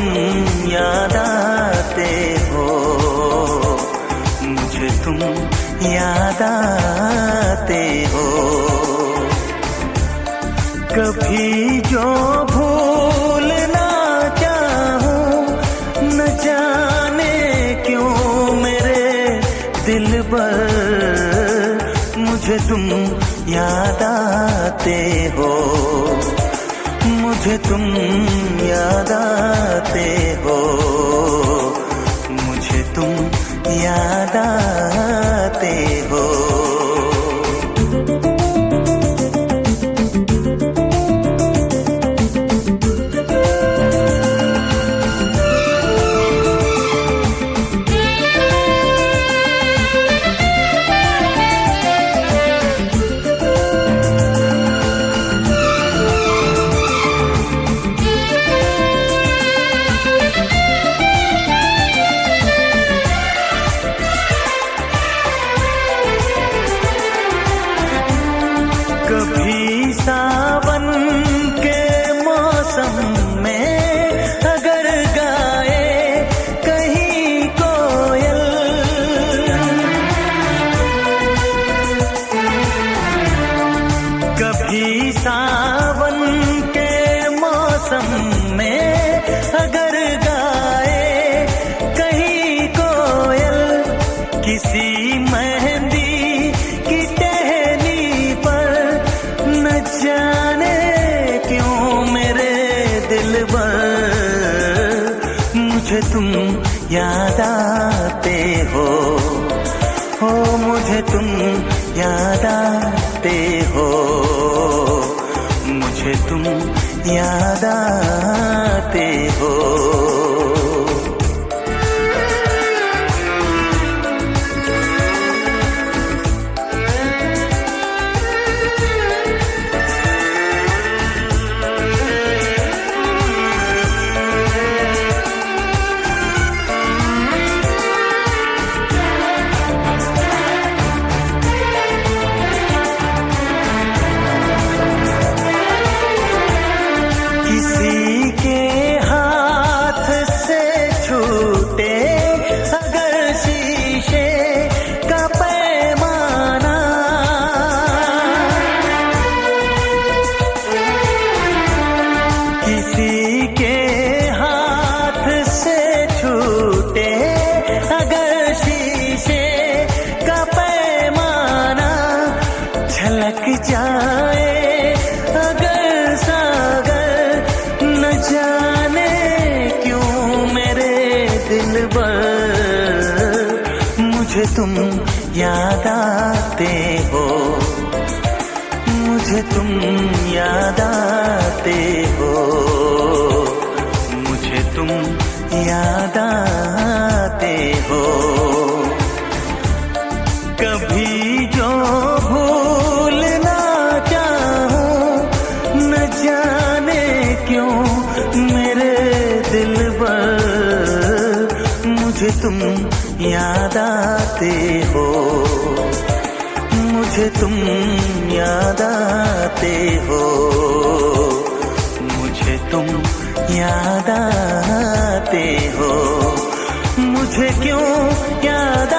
याद आते हो, मुझे तुम याद आते हो। कभी जो भूलना चाहूं, न जाने क्यों मेरे दिल पर मुझे तुम याद आते हो, मुझे तुम याद आते हो, मुझे तुम याद आते हो। कभी सावन के मौसम में अगर गाए कहीं कोयल, कभी सावन के मौसम में अगर गाए कहीं कोयल, किसी मेहंदी की टहनी पर न जाने क्यों मेरे दिल पर मुझे तुम याद आते हो, मुझे तुम याद आते हो, मुझे तुम याद आते हो। किसी के हाथ से छूटे अगर शीशे का पैमाना, किसी के हाथ से छूटे अगर शीशे का पैमाना, झलक जाए अगर सागर, न जाने क्यों मेरे दिल पर मुझे तुम याद आते हो, मुझे तुम याद आते हो, मुझे तुम याद आते हो। कभी जो भूलना चाहूं, न जाने क्यों मेरे दिल पर मुझे तुम याद आते हो, मुझे तुम याद आते हो, मुझे तुम याद आते हो, मुझे क्यों याद